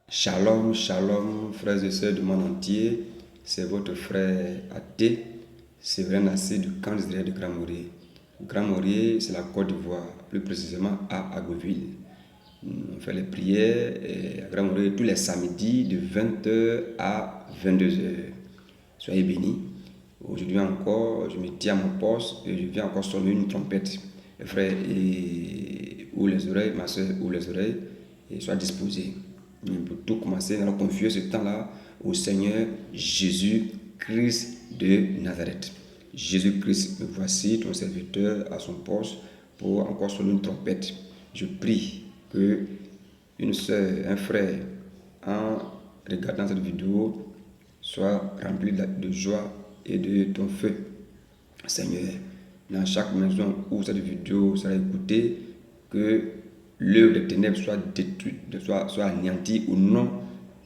Shalom, shalom, frères et sœurs du monde entier. C'est votre frère athée, Séverin Nassé du camp d'Israël de Grand Maurier. Grand Maurier, c'est la Côte d'Ivoire, plus précisément à Agoville. On fait les prières à Grand Maurier tous les samedis de 20h à 22h. Soyez bénis. Aujourd'hui encore, je me tiens à mon poste et je viens encore sonner une trompette. Les frères, ouvrez les oreilles, ma soeur, ouvre les oreilles et sois disposés. Pour tout commencer, nous allons confier ce temps-là au Seigneur Jésus-Christ de Nazareth. Jésus-Christ, me voici ton serviteur à son poste pour encore sonner une trompette. Je prie que une soeur, un frère, en regardant cette vidéo, soit rempli de joie et de ton feu, Seigneur. Dans chaque maison où cette vidéo sera écoutée, que l'œuvre des ténèbres soit détruite, soit anéantie au nom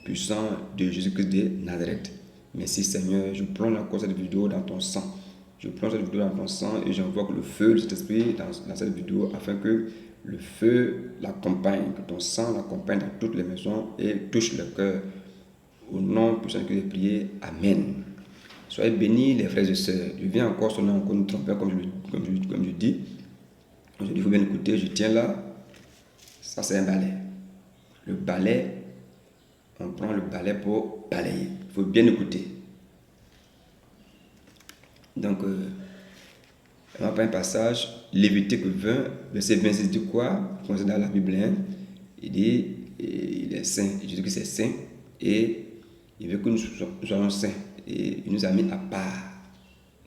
puissant de Jésus-Christ de Nazareth. Merci Seigneur, je plonge encore cette vidéo dans ton sang. Je plonge cette vidéo dans ton sang et j'envoie le feu de cet esprit dans cette vidéo afin que le feu l'accompagne, que ton sang l'accompagne dans toutes les maisons et touche le cœur. Au nom puissant que j'ai prié, Amen. Soyez bénis les frères et sœurs. Je viens encore sonner encore une trompette comme je dis. Aujourd'hui, il faut bien écouter, je tiens là. Ça, c'est un balai. Le balai, on prend le balai pour balayer. Il faut bien écouter. Donc, on va prendre un passage, Lévitique 20, verset 26 dit quoi? Comme c'est dans la Bible, hein? Il dit, il est saint. Jésus Christ est saint et il veut que nous soyons saints. Et il nous a mis à part.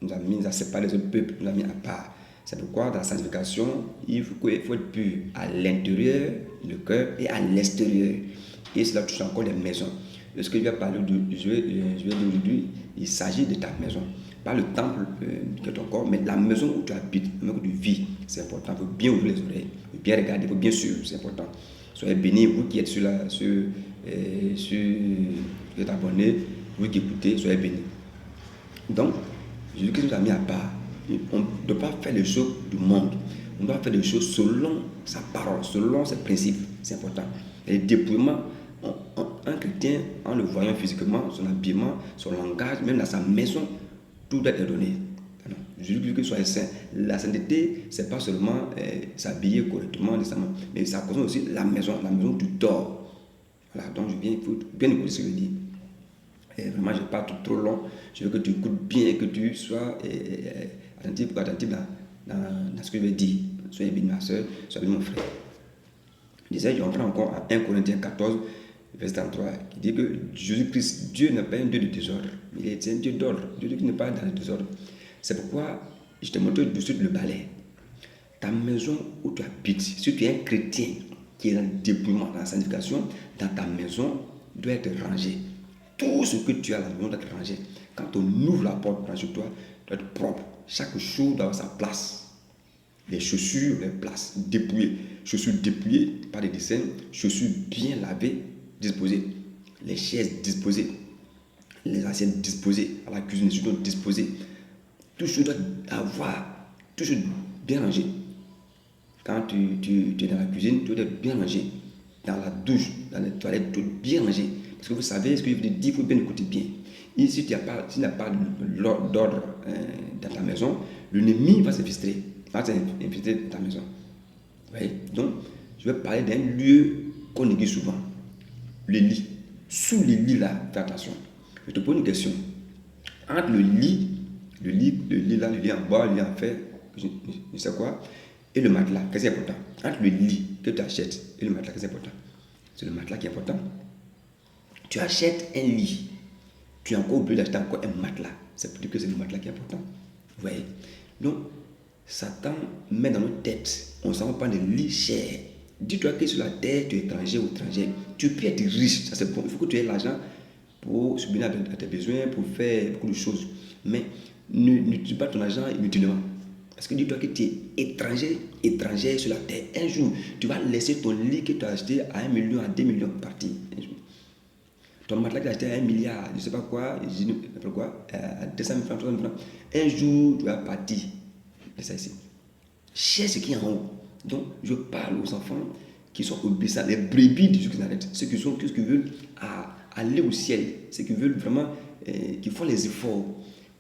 Il nous a séparés des autres peuples, il nous a mis à part. C'est pourquoi dans la sanctification, il faut être pur à l'intérieur, le cœur, et à l'extérieur. Et cela touche encore les maisons. De ce que je vais parler aujourd'hui, il s'agit de ta maison. Pas le temple de ton corps, mais la maison où tu habites, la maison où tu vis. C'est important. Il faut bien ouvrir les oreilles, il faut bien regarder, il faut bien suivre. C'est important. Soyez bénis, vous qui êtes sur vous êtes abonnés, vous qui écoutez, soyez bénis. Donc, Jésus-Christ nous a mis à part. On ne doit pas faire les choses du monde. On doit faire les choses selon sa parole, selon ses principes. C'est important. Et le dépouillement, un chrétien, en le voyant physiquement, son habillement, son langage, même dans sa maison, tout doit être donné. Jésus-Christ soit saint. La sainteté, ce n'est pas seulement s'habiller correctement, décemment, mais ça concerne aussi la maison où tu dors. Voilà, donc il faut bien écouter ce que je dis. Et vraiment, je ne parle pas trop long. Je veux que tu écoutes bien et que tu sois attentif dans ce que je vais dire. Soyez béni ma soeur, soyez béni mon frère. Je disais, je reprends encore à 1 Corinthiens 14, verset 33, qui dit que Jésus-Christ, Dieu n'est pas un Dieu de désordre, il est un Dieu d'ordre. Dieu n'est pas dans le désordre. C'est pourquoi je te montre de suite le balai. Ta maison où tu habites, si tu es un chrétien qui est dans le dépouillement, dans la sanctification, dans ta maison doit être rangé. Tout ce que tu as à la maison doit être rangé. Quand on ouvre la porte chez toi, doit être propre. Chaque chose doit avoir sa place. Les chaussures, les places, dépouillées. Chaussures dépouillées par des dessins, chaussures bien lavées, disposées. Les chaises disposées. Les assiettes disposées. À la cuisine, les choses disposées. Tout ce doit avoir, tout ce bien rangé. Quand tu es dans la cuisine, tout doit être bien rangé. Dans la douche, dans les toilettes, tout bien rangé. Parce que vous savez ce que je vous dis, il faut bien écouter bien. Et s'il n'y a pas d'ordre dans ta maison, l'ennemi va s'infiltrer. Va s'infiltrer dans ta maison. Vous voyez? Donc, je vais parler d'un lieu qu'on néglige souvent. Le lit. Sous le lit là, fais attention. Je te pose une question. Entre le lit là, le lit en bas, le lit en fer, je ne sais quoi, et le matelas, qu'est-ce qui est important? Entre le lit que tu achètes et le matelas, qu'est-ce qui est important? C'est le matelas qui est important. Tu achètes un lit, tu as encore oublié d'acheter encore un matelas. C'est pour dire que c'est le matelas qui est important. Vous voyez? Donc, Satan met dans nos têtes, on ne s'en va pas de lit cher. Dis-toi que sur la terre, tu es étranger ou étranger. Tu peux être riche, ça c'est bon. Il faut que tu aies l'argent pour subvenir à tes besoins, pour faire beaucoup de choses. Mais n'utilise pas ton argent inutilement. Parce que dis-toi que tu es étranger sur la terre. Un jour, tu vas laisser ton lit que tu as acheté à 1 million, à 2 millions partir. Ton matelas que tu as acheté à 1 milliard, je ne sais pas quoi, à 200 000 francs, 300 000 francs. Un jour, tu vas partir. C'est ça ici. Cherche ce qui est en haut. Donc, je parle aux enfants qui sont obéissants, les brebis de Jésus qui s'arrêtent, ceux qui veulent aller au ciel, ceux qui veulent vraiment, qui font les efforts.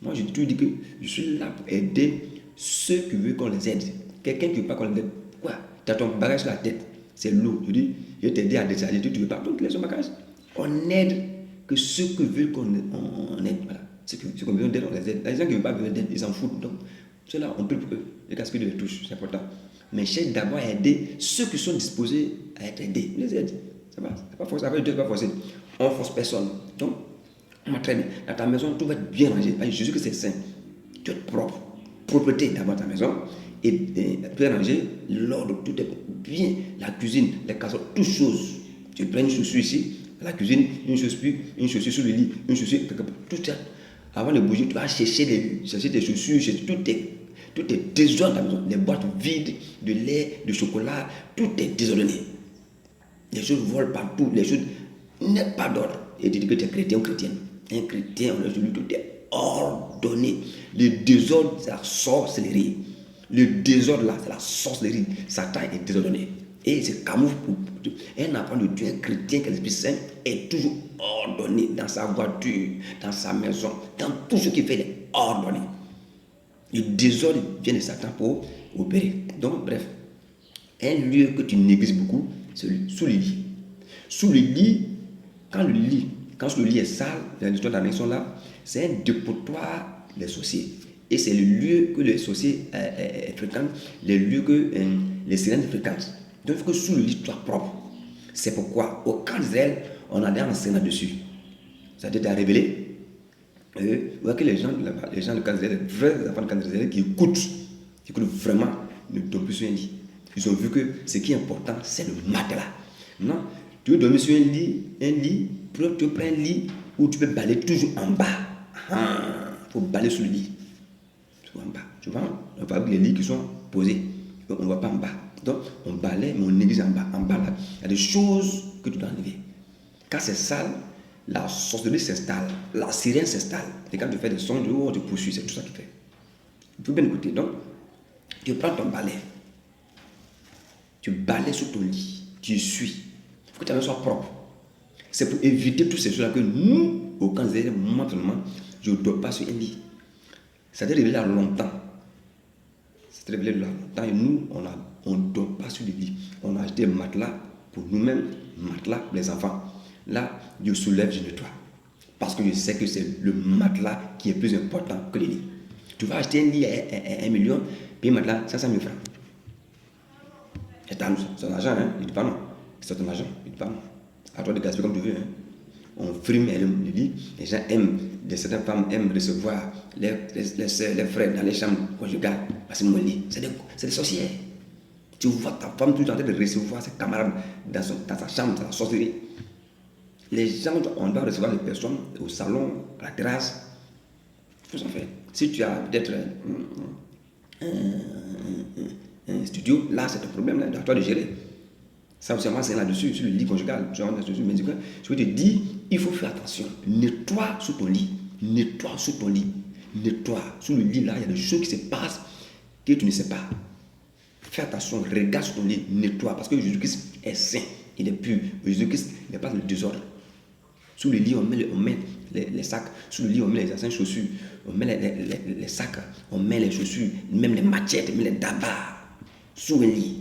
Moi, je dis que je suis là pour aider ceux qui veulent qu'on les aide. Quelqu'un qui ne veut pas qu'on les aide, quoi? Tu as ton bagage sur la tête, c'est lourd. Je dis, je vais t'aider à décharger, tu ne veux pas, donc laisse ton bagage. On aide que ceux qui veulent qu'on aide. Voilà. Ceux qui ont besoin d'aide, on les aide. Les gens qui ne veulent pas besoin d'aide, ils s'en foutent. Donc, ceux-là, on peut pour eux. Les casques de les touche, c'est important. Mais cherche d'abord à aider ceux qui sont disposés à être aidés. On les aide. Ça va, c'est pas forcé. Avec Dieu, c'est pas forcé. On ne force personne. Donc, on m'entraîne. Dans ta maison, tout va être bien rangé. Jésus que c'est saint. Tu es propre. Propreté d'abord ta maison. Et bien rangé, l'ordre, tout est bien. La cuisine, les casseroles, toutes choses. Tu prends une chaussure ici, la cuisine, une chaussure sur le lit, une chaussure, tout ça. Avant de bouger, tu vas chercher tes chaussures, tout est désordre dans la maison. Les boîtes vides, de lait, de chocolat, tout est désordonné. Les choses volent partout, les choses n'est pas d'ordre. Et tu dis que tu es chrétien ou chrétienne. Un chrétien, on a dit tout est ordonné. Le désordre, c'est la sorcellerie. Le désordre là, c'est la sorcellerie. Satan est désordonné. Et il se camoufle pour un enfant de Dieu, un chrétien, que l'Esprit Saint est toujours ordonné dans sa voiture, dans sa maison, dans tout ce qu'il fait, il est ordonné. Le désordre vient de Satan pour opérer. Donc, bref, un lieu que tu négliges beaucoup, c'est sous le lit. Sous le lit, quand le lit est sale, dans l'histoire de la nation là, c'est un dépotoir des sorciers. Et c'est le lieu que les sorciers fréquentent, les lieux que les sirènes fréquentent. Donc il faut que sous le lit soit propre. C'est pourquoi au camp d'Israël, on a déjà enseigné là-dessus. Ça a été révélé. Vous voyez que les gens du camp d'Israël, les vrais enfants du camp d'Israël qui écoutent vraiment, ne dorment plus sur un lit. Ils ont vu que ce qui est important, c'est le matelas. Non, tu veux dormir sur un lit, tu prends un lit où tu peux balayer toujours en bas. Il faut balayer sur le lit. En bas. Tu vois, on va avec les lits qui sont posés. On ne voit pas en bas. Donc, on balaye, mais on néglige en bas. En bas, là, il y a des choses que tu dois enlever. Quand c'est sale, la sorcellerie s'installe, la sirène s'installe. Et quand tu fais des sons, on te poursuit, c'est tout ça qu'il fait. Il faut bien écouter. Donc, tu prends ton balai. Tu balayes sur ton lit. Tu essuies. Il faut que ta main soit propre. C'est pour éviter toutes ces choses-là que nous, au camp d'Israël, maintenant, je ne dors pas sur un lit. Ça s'est révélé là longtemps. Ça s'est révélé là longtemps et nous, on ne dort pas sur le lit. On a acheté un matelas pour nous-mêmes, matelas pour les enfants. Là, je soulève, je nettoie. Parce que je sais que c'est le matelas qui est plus important que le lit. Tu vas acheter un lit à 1 million, puis un matelas 500 000 francs. C'est ton argent, hein? Il ne dit pas non. C'est ton argent, il ne dit pas non. À toi de gaspiller comme tu veux, hein? On frime le lit. Les gens aiment, certaines femmes aiment recevoir les frères dans les chambres conjugales. Parce que mon lit, c'est des sorcières. Tu vois ta femme toujours en train de recevoir ses camarades dans sa chambre, dans la sorcellerie. Les gens, on doit recevoir les personnes au salon, à la terrasse. Il faut s'en faire. Si tu as peut-être un studio, là c'est un problème, là, à toi de gérer. Ça aussi, c'est là-dessus, sur le lit conjugal. Je veux te dire, il faut faire attention. Nettoie sous ton lit. Nettoie sous ton lit. Nettoie. Sous le lit, là, il y a des choses qui se passent que tu ne sais pas. Fais attention, regarde sous ton lit, nettoie. Parce que Jésus-Christ est saint, il est pur. Jésus-Christ n'est pas le désordre. Sous le lit, on met les sacs. Sous le lit, on met les anciennes chaussures. On met les sacs. On met les chaussures, même les machettes, même les dabas. Sous le lit.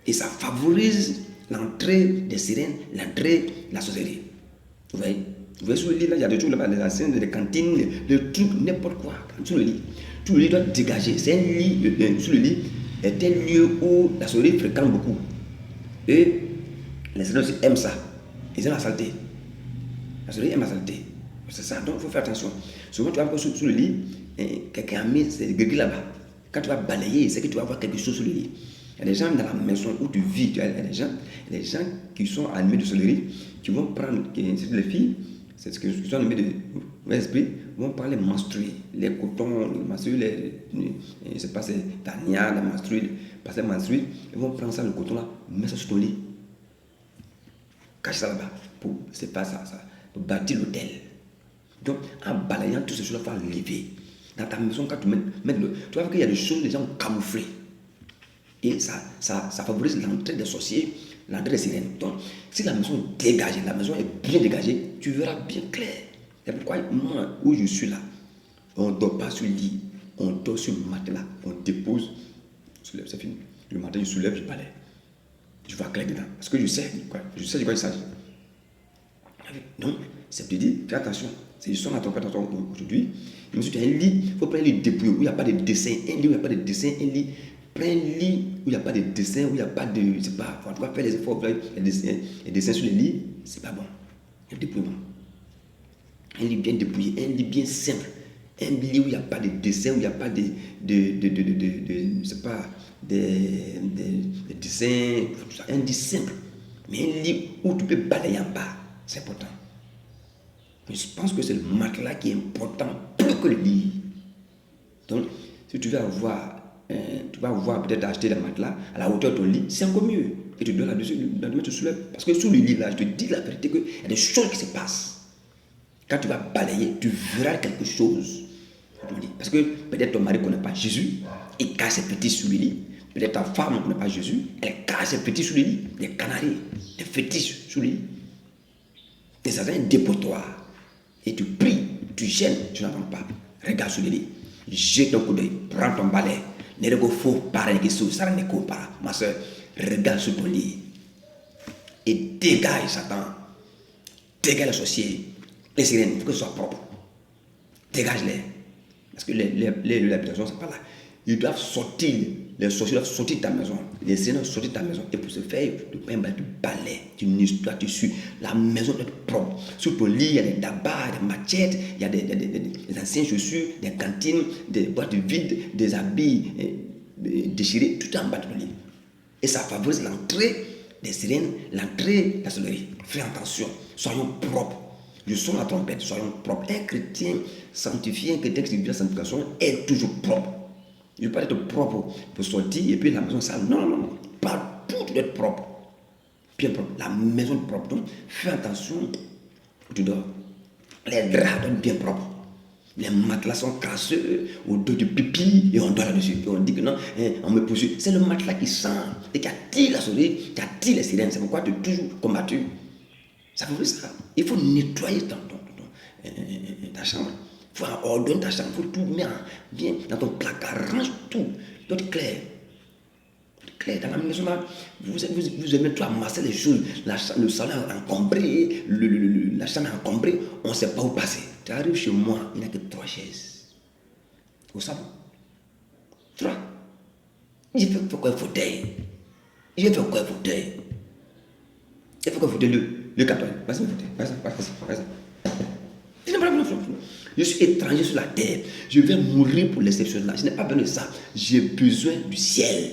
Et ça favorise l'entrée des sirènes, l'entrée de la sorcellerie. Vous voyez sous le lit, là, il y a des trucs là-bas, les anciennes, les cantines, les trucs, n'importe quoi. Sous le lit. Tout le lit doit dégager. C'est un lit, sous le lit, est un lieu où la sorcellerie fréquente beaucoup. Et les sirènes aussi aiment ça. Ils aiment la saleté. La sorcellerie aime la saleté. C'est ça, donc il faut faire attention. Souvent, tu vas voir sous le lit, quelqu'un a mis ses gris là-bas. Quand tu vas balayer, c'est que tu vas voir quelque chose sous le lit. Il y a des gens dans la maison où tu vis, il y a des gens qui sont animés de sorcellerie, qui vont prendre, c'est les filles, c'est ce qui sont animés de l'esprit, vont prendre les menstrues, les cotons, les menstrues, je ne sais pas, c'est Tania, les menstrues, passer les menstrues, ils vont prendre ça, le coton là, mettre ça sur ton lit. Cache ça là-bas, c'est pas ça, pour bâtir l'hôtel. Donc, en balayant tout ce choses, il faut lever. Dans ta maison, quand tu mets tu vas voir qu'il y a des choses, les gens ont camouflé. Et ça favorise l'entrée des sorciers, l'entrée des sirènes. Donc, si la maison est dégagée, la maison est bien dégagée, tu verras bien clair. C'est pourquoi moi, où je suis là, on ne dort pas sur le lit, on dort sur le matelas, on dépose, on soulève, c'est fini. Le matin, je soulève, je balaye. Je vois clair dedans. Parce que je sais de quoi il s'agit. Donc, c'est de dire, fais attention. C'est juste la interprétation aujourd'hui. Je me suis dit, un lit, il faut prendre un lit dépouillé, où il n'y a pas de dessin. Un lit où il n'y a pas de dessin, un lit. Prends un lit où il n'y a pas de dessin, où il n'y a pas de. Je sais pas, tu vas faire les efforts, les dessins sur le lit, c'est pas bon. Un dépouillement. Un lit bien dépouillé, un lit bien simple. Un lit où il n'y a pas de dessin, où il n'y a pas de je sais pas, des dessins, un lit simple. Mais un lit où tu peux balayer en bas, c'est important. Je pense que c'est le matelas qui est important plus que le lit. Donc, si tu vas avoir peut-être acheter le matelas à la hauteur de ton lit, c'est encore mieux. Et tu dois là-dessus, tu te soulèves. Parce que sous le lit, là, je te dis la vérité qu'il y a des choses qui se passent. Quand tu vas balayer, tu verras quelque chose. Parce que peut-être ton mari ne connaît pas Jésus, il cache ses petits sous le lit. Peut-être ta femme ne connaît pas Jésus, elle cache ses petits sous le lit. Des canaris, des fétiches sous le lit. Des assassins dépotoirs. Et tu pries, tu gênes, tu n'entends pas. Regarde sous le lit. Jette un coup d'œil, prends ton balai. Ne faut pas que ça ne coupe pas. Ma soeur, regarde sur ton lit. Et dégage Satan. Dégage les sorciers. Les sirènes, il faut que ce soit propre. Dégage-les. Parce que l'habitation, c'est pas là. Ils doivent sortir, les sorciers doivent sortir de ta maison. Les sirènes doivent sortir de ta maison. Et pour ce faire, tu balais, tu niches, tu suis. La maison doit être propre. Sur ton lit, il y a des tabacs, des machettes, il y a des anciennes chaussures, des cantines, des boîtes vides, des habits déchirés, tout en bas de ton lit. Et ça favorise l'entrée des sirènes, l'entrée de la sonnerie. Fais attention, soyons propres. Je sonne la trompette, soyons propres. Un chrétien sanctifié, un chrétien qui vit la sanctification est toujours propre. Je ne veux pas être propre pour sortir et puis la maison sale. Non, non, non. Partout, tu dois être propre. Bien propre. La maison est propre. Donc, fais attention où tu dors. Les draps doivent être bien propres. Les matelas sont crasseux au dos du pipi et on dort là-dessus. Et on dit que non, on me poursuit. C'est le matelas qui sent et qui attire la souris, qui attire les sirènes. C'est pourquoi tu es toujours combattu. Ça veut dire ça. Il faut nettoyer ta chambre. Il faut ordonner ta chambre. Il faut tout mettre bien dans ton placard. Range tout. Tout clair. Clair. Dans la maison là, vous aimez tout amasser les choses. Le salon est encombré. La chambre est encombrée. On ne sait pas où passer. Tu arrives chez moi, il n'y a que 3 chaises. Au salon. 3. J'ai fait quoi un fauteuil? J'ai fait quoi un fauteuil? J'ai fait quoi un fauteuil? Le carton. Vas-y, vas-y. Je suis étranger sur la terre. Je vais mourir pour laisser ces choses-là. Je n'ai pas besoin de ça. J'ai besoin du ciel.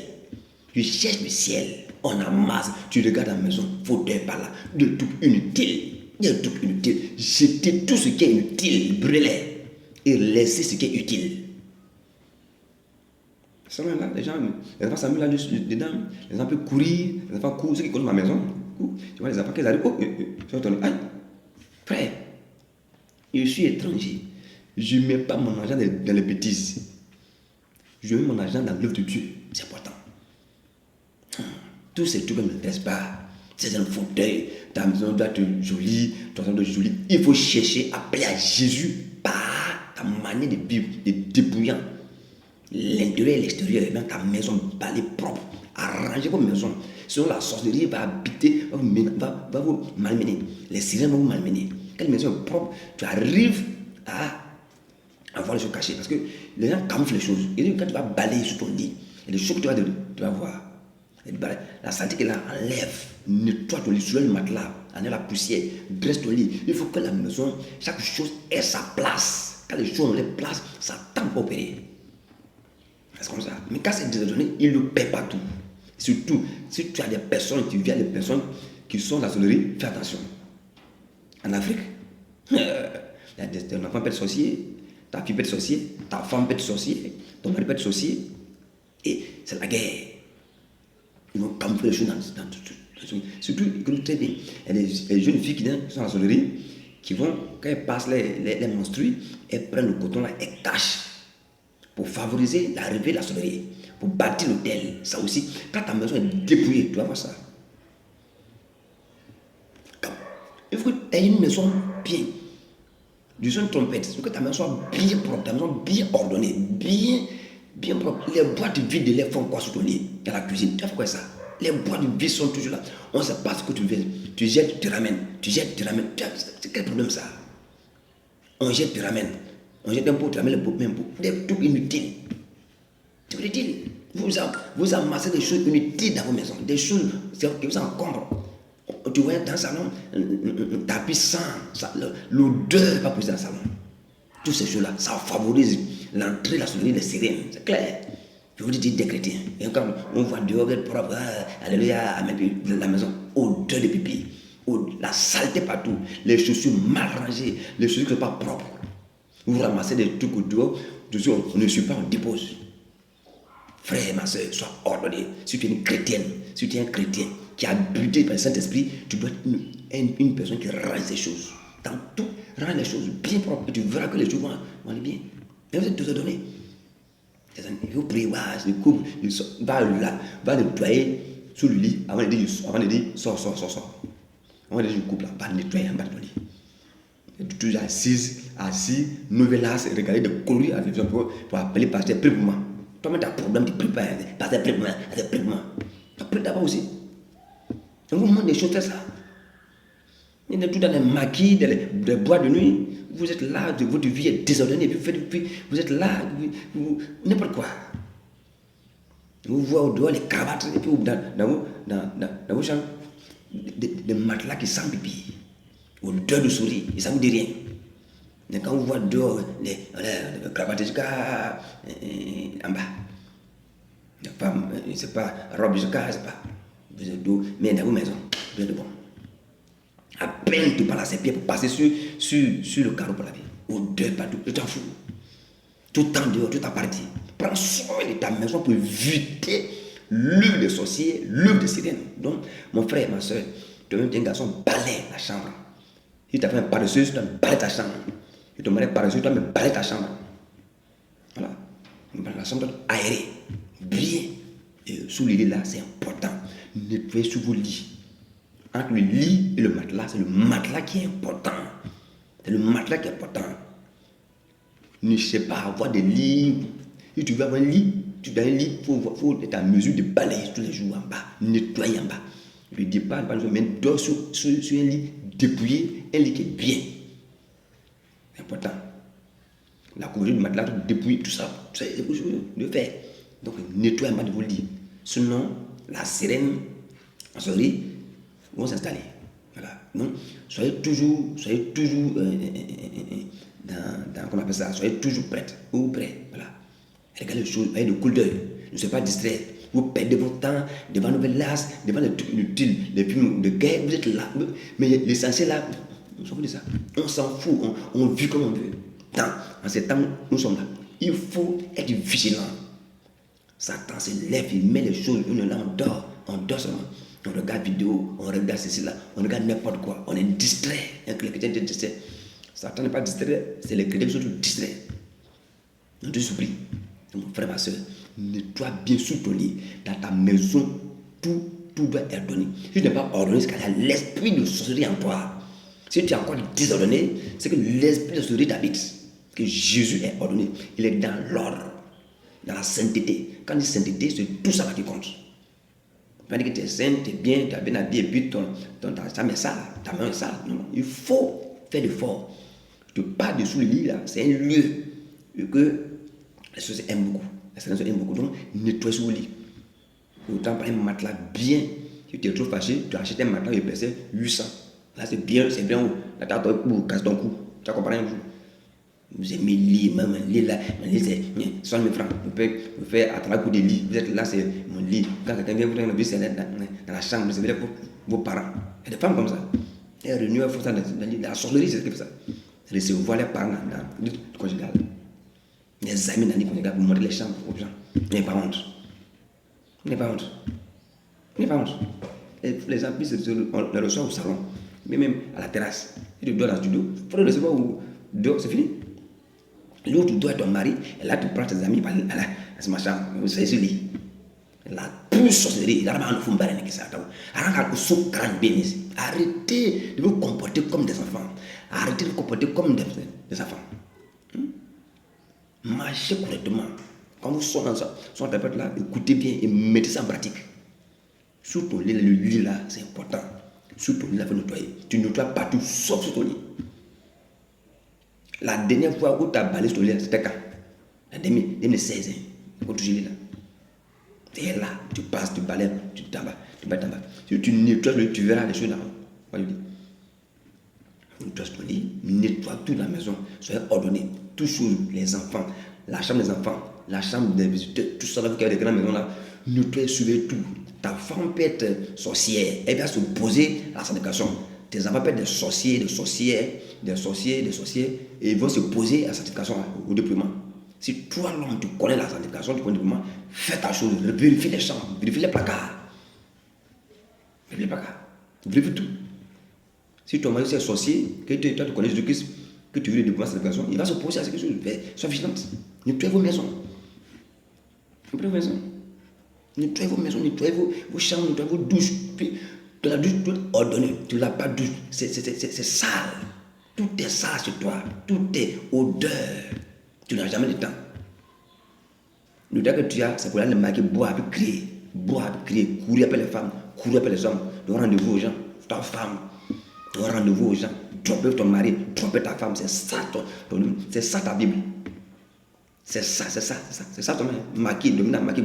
Je cherche le ciel. On amasse. Tu regardes la maison. Fauteuil par là. De tout inutile. Il y a tout inutile. Jetez tout ce qui est inutile. Brûlez. Et laissez ce qui est utile. Là, les enfants s'amusent là-dedans. Les enfants peuvent courir. Les enfants courent. Ceux qui connaissent ma maison. Tu vois les enfants qui arrivent. Aïe. Frère. Je suis étranger. Je ne mets pas mon argent dans les bêtises. Je mets mon argent dans l'œuvre de Dieu. C'est important. Tous ces trucs ne m'intéressent pas. C'est un fauteuil. Ta maison doit être jolie. Ton maison doit être jolie. Il faut chercher à plaire à Jésus par ta manière de vivre, de débrouillant. L'intérieur et l'extérieur dans ta maison, balai propre. Arrangez vos maisons. Sinon, la sorcellerie va habiter, va vous malmener. Les sirènes vont vous malmener. Quand la maison est propre, tu arrives à voir les choses cachées. Parce que les gens camouflent les choses. Et quand tu vas balayer sur ton lit, il y a des choses que tu vas voir. La saleté qu'elle enlève, nettoie ton lit, soulève le matelas, enlève la poussière, dresse ton lit. Il faut que la maison, chaque chose ait sa place. Quand les choses ont leur place, ça tente pour opérer. C'est comme ça. Mais quand c'est désordonné, il ne paie pas tout. Surtout, si tu as des personnes, tu viens des personnes qui sont dans la sorcellerie, fais attention. En Afrique, ton enfant peut être sorcier, ta fille peut être sorcier, ta femme peut être sorcier, ton mari peut être sorcier. Et c'est la guerre. Ils vont camoufler les choses dans tout. Surtout, écoute très bien. Il y a des jeunes filles qui sont dans la sorcellerie, qui vont, quand elles passent les menstrues, elles prennent le coton là, elles cachent pour favoriser l'arrivée de la sorcellerie. pour bâtir l'hôtel. Ça aussi, quand ta maison est dépouillée, tu vas voir ça. Il faut que tu aies une maison bien. Du son de trompette, il faut que ta maison soit bien propre, ta maison bien ordonnée, bien propre. Les boîtes vides, les font quoi sur ton lit, dans la cuisine? Tu as fait quoi ça? Les boîtes vides sont toujours là. On ne sait pas ce que tu veux. Tu jettes, tu ramènes. Tu jettes, tu ramènes. C'est quel problème ça? On jette, tu ramènes. On jette un pot, tu ramènes le pot, même pot. Des trucs inutiles. C'est inutile. Vous amassez des choses inutiles dans vos maisons. Des choses qui vous encombrent. Tu vois dans le salon, tapis sang, l'odeur va poser dans le salon. Toutes ces choses-là, ça favorise l'entrée, la souvenir des sirènes. C'est clair. Je vous dis des chrétiens. Et quand on voit dehors, être propre, alléluia, amen, la maison, odeur de pipi, la saleté partout, les chaussures mal rangées, les chaussures qui ne sont pas propres. Vous ramassez des trucs au dehors, on ne suit pas, on dépose. Frère, ma soeur, sois ordonné. Si tu es une chrétienne, si tu es un chrétien qui a buté par le Saint-Esprit, tu dois être une personne qui range ces choses. Dans tout, range les choses bien propres et tu verras que les choses vont aller bien. Et vous êtes tous ordonnés. Il faut prier, le couple, va nettoyer sous le lit avant de dire sors. Avant de dire le couple, va nettoyer en bas de ton lit. Tu es assis, novelas, regarder des coloris à la télévision pour appeler pasteur, prie pour moi. Toi-même, tu as un problème, tu pries pas, pasteur, prie pour moi. Tu pries d'abord aussi. Donc, vous demandez des choses comme ça. Il y a tout dans les maquis, des boîtes de nuit. Vous êtes là, votre vie est désordonnée, puis vous êtes là, n'importe quoi. Vous voyez au dehors les cravates, et puis dans vos chambres, des matelas qui sentent pipi. Odeur de souris, et ça ne vous dit rien. Mais quand vous voyez dehors les cravates jusqu'à en bas, les femmes, c'est pas robe jusqu'à, c'est pas. Vous êtes doux, mais dans vos maisons, vous êtes bon. À peine tu parles à ses pieds pour passer sur le carreau pour la vie. Odeur partout, tu t'en fous. Tout en dehors, tout en partie. Prends soin de ta maison pour éviter l'œuvre des sorciers, l'œuvre des sirènes. Donc, mon frère et ma soeur, toi-même, tu es un garçon, balaye la chambre. Si tu as fait un paresseux, tu dois balayer ta chambre. Si ton mari est paresseux, tu dois balayer ta chambre. Voilà. La chambre doit être aérée, bien. Et sous le lit là, c'est important. Nettoyez sous vos lits. Entre le lit et le matelas, c'est le matelas qui est important. C'est le matelas qui est important. Ne cherchez pas à avoir des lits. Si tu veux avoir un lit, il faut être en mesure de balayer tous les jours en bas, nettoyer en bas. Je ne dis pas, mais dors sur un lit dépouillé, un lit qui est bien. C'est important. La couverture du matelas, dépouiller, tout ça, c'est ce que je veux le faire. Donc, nettoyez en bas de vos lits. Sinon, la sirène, en souris, vont s'installer. Voilà. Donc, soyez toujours dans comment on appelle ça, soyez toujours prête ou prêt. Voilà. Regardez les choses, ayez le coup d'œil. Ne soyez pas distrait. Vous perdez votre temps devant Novelas, devant les trucs inutiles, les films de guerre, vous êtes là. Mais l'essentiel là, on s'en fout de ça. On s'en fout, on vit comme on veut. En ces temps, nous sommes là. Il faut être vigilant. Satan se lève, il met les choses, on dort seulement. On regarde vidéo, on regarde ceci là, on regarde n'importe quoi, on est distrait. Les chrétiens sont distraits. Satan n'est pas distrait, c'est les chrétiens qui sont distraits. Donc tu supplie, mon frère, ma soeur, nettoie bien sous ton lit, dans ta maison, tout doit être ordonné. Si tu n'es pas ordonné, c'est qu'il y a l'esprit de sorcellerie en toi. Si tu es encore désordonné, c'est que l'esprit de sorcellerie t'habite. Que Jésus est ordonné, il est dans l'ordre, dans la sainteté. Quand il dit sainteté, c'est tout ça qui compte. Tu vas dire que tu es saint, tu es bien, tu as bien habillé, et puis ta main est sale, ta main est sale. Non, il faut faire l'effort. Je te parle dessous le lit, là, c'est un lieu que les choses aiment beaucoup. Les choses aiment beaucoup. Donc, nettoie sous le lit. Autant par un matelas bien. Si tu es trop fâché, tu achètes un matelas et pèse 800. Là, c'est bien haut. Là, tu as ton cou, casse ton cou. Tu as compris un jour. Vous aimez lit, même un lit là, mon lit c'est 60 000 francs. Vous faites à travers coup de lit. Vous êtes là, c'est mon lit. Quand quelqu'un vient vous donner le c'est dans la chambre, c'est pour vos parents. Il y a des femmes comme ça. Elles renouent, font ça dans la sorcellerie, c'est ce que ça. Recevoir les parents dans le lit conjugal. Les amis dans le lit conjugal, vous montrez les chambres aux gens. N'ayez pas honte. N'ayez pas honte. N'ayez pas honte. Les gens, on les reçoit au salon, mais même à la terrasse. Si tu dors dans le studio, il faut le recevoir ou dehors, c'est fini. Là où tu dois ton mari, et là tu prends tes amis, c'est ma chambre, vous savez ce lit. La pure sorcellerie. Arrêtez de vous comporter comme des enfants. Arrêtez de vous comporter comme des enfants. Marchez correctement. Quand vous sortez dans son tempête là, écoutez bien et mettez ça en pratique. Sur ton lit, le lit là, c'est important. Sur ton lit, il faut nettoyer. Tu nettoies partout, sauf sur ton lit. La dernière fois où tu as balayé sur ton lit, c'était quand? La dernière 16 ans. Il faut toucher le lit là. Et là, tu passes, tu balayes, tu t'en vas. Si tu nettoies le lit, tu verras les choses là. Nettoie ton lit, nettoie toute la maison, soyez ordonné, toutes choses, les enfants, la chambre des enfants, la chambre des visiteurs, tout ça là, vous avez des grandes maisons là, nettoyez, suivez tout. Ta femme peut être sorcière, elle va se poser à la sanctification. Tes enfants peuvent être des sorciers, et ils vont se poser à la sanctification au déploiement. Si toi l'homme, tu connais la sanctification, tu connais le déploiement, fais ta chose, vérifie les chambres, vérifie les placards. Vérifie tout. Si ton mari est sorcier, que toi tu connais Jésus-Christ, que tu veux le développement de cette personne, il va se poser à quelque chose. Sois vigilante. Nettoyez vos maisons. Nettoyez vos maisons, nettoyez vos chambres, nettoyez vos douches. Puis, de la douche, tout ordonné. Tu ne l'as pas douche. C'est sale. Tout est sale sur toi. Tout est odeur. Tu n'as jamais le temps. Le temps que tu as, c'est pour aller le marquer, boire, puis crier, courir après les femmes, courir après les hommes, donner rendez-vous aux gens, ta femme. Rendez-vous aux gens, tromper ton mari, tromper ta femme, c'est ça c'est ça ta Bible. C'est ça ton maquis, dominant maquis,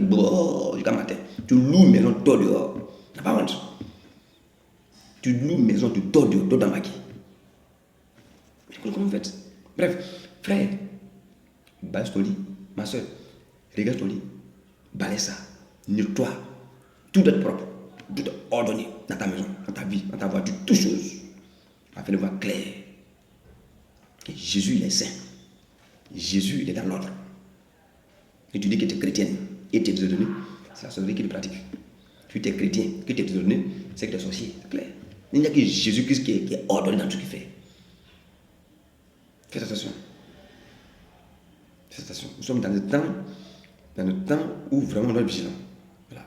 jusqu'à matin. Tu loues maison, dors dehors. T'as pas honte. Tu loues maison, tu dors dehors, dors dans maquis. Comment vous faites? Bref, frère, balaye ton lit, ma soeur, regarde ton lit, balaye ça, nettoie, tout doit être propre, tout est ordonné dans ta maison, dans ta vie, dans ta voiture, toutes choses. Afin de voir clair. Et Jésus, il est saint. Jésus, il est dans l'ordre. Et tu dis que tu es chrétienne et tu es désordonné, c'est la sorcellerie qui le pratique. Tu es chrétien, que tu es désordonné, c'est que tu es sorcier. C'est clair. Il n'y a que Jésus-Christ qui est ordonné dans tout ce qu'il fait. Faites attention. Nous sommes dans le temps où vraiment on doit être vigilant. Voilà.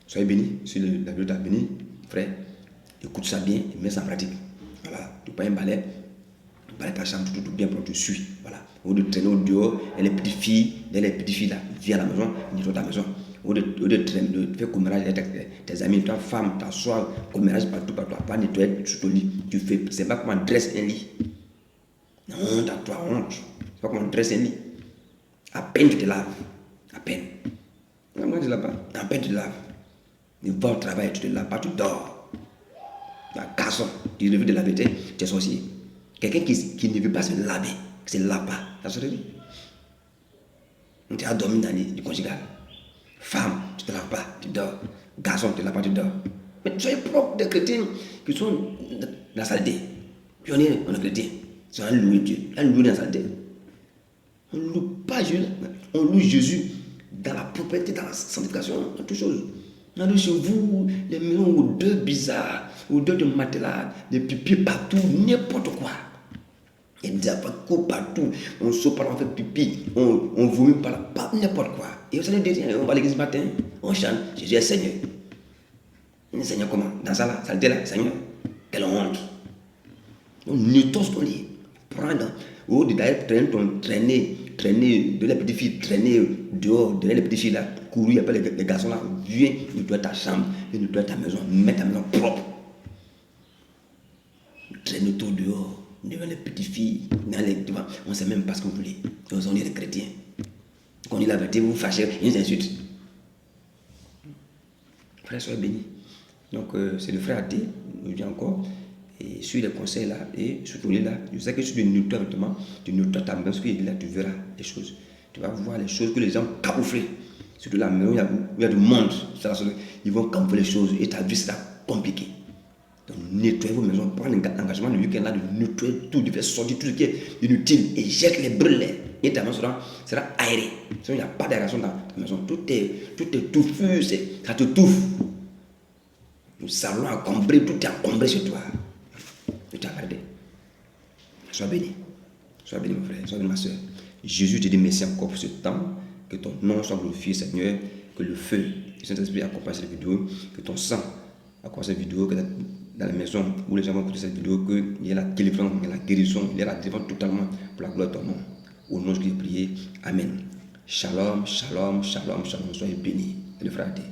Soyez bénis. Si la Bible t'a béni, frère, écoute ça bien et mets ça en pratique. Voilà, tu prends un balai ta chambre, tout bien pour tu suis. Voilà. Au lieu de traîner au dehors, et les petites filles là, viens à la maison, nettoie ta maison. Au lieu de faire commérage avec tes amis, ta femme, ta soeur, commérage partout, pas nettoyer sur ton lit. Tu fais, c'est pas comment on dresse un lit. Non, t'as toi honte. C'est pas comment on dresse un lit. À peine tu te laves. À peine. Moi je ne lave pas. À peine tu te laves. Tu vas au travail, tu te laves pas, tu dors. Un garçon, tu veux de la vérité, tu es sorcier. Quelqu'un qui ne veut pas se laver, qui ne se lave pas, la sorcellerie. Tu as dormi dans le conjugal. Femme, tu ne te laves pas, tu dors. Garçon, tu ne te laves pas, tu dors. Mais soyez propres des chrétiens qui sont dans la saleté. Puis on est chrétien. C'est un louer Dieu, un louer dans la saleté. On ne loue pas Jésus, on loue Jésus dans la propriété, dans la sanctification, dans toutes choses. On a chez vous les maisons odeurs bizarres, odeurs de matelas, des pipis partout, n'importe quoi. Il y a des apacos partout, on saute par là, on fait pipi, on vomit par là, n'importe quoi. Et vous allez dire, on va à l'église matin, on chante, Jésus est Seigneur. Le Seigneur comment? Dans ça là, saleté là, Seigneur. Quelle honte. On nettoie ton lit. Prendre, au lieu d'aller traîner de la petite fille, traîner dehors, de les petites filles là, courir après les garçons là, viens, nettoie ta chambre, viens nettoyer ta maison, mets ta maison propre. Traîne tout dehors, devant les petites filles, devant, on ne sait même pas ce que vous voulez. On est des chrétiens. Quand on dit la vérité, vous fâchez, ils insultent. Frère, soyez bénis. Donc, c'est le frère athée, je dis encore. Et suis les conseils là, et surtout là, je sais que si tu nettoies vêtements, tu nettoies ta maison, ce qu'il y a là, tu verras les choses. Tu vas voir les choses que les gens camouflent. Surtout là, il y a du monde, ils vont camoufler les choses et ta vie sera compliquée. Donc nettoyez vos maisons, prends l'engagement le week-end là de nettoyer tout, de faire sortir tout ce qui est inutile et jette les brûlés. Et ta maison sera aérée. Sinon, il n'y a pas d'aération dans ta maison. Tout est touffu, ça te touffe. Le salon encombré, tout est encombré chez toi. Tu t'as gardé. Sois béni. Sois béni, mon frère. Sois béni, ma soeur. Jésus te dit merci encore pour ce temps. Que ton nom soit glorifié, Seigneur. que le feu du Saint-Esprit accompagne cette vidéo, que ton sang accompagne cette vidéo, que dans la maison où les gens vont écouter cette vidéo, qu'il y ait la délivrance, il y ait la guérison, il y ait la délivrance totalement pour la gloire de ton nom. Au nom de Jésus, prier. Amen. Shalom, shalom, shalom, shalom. Soyez bénis. Et le frère dit.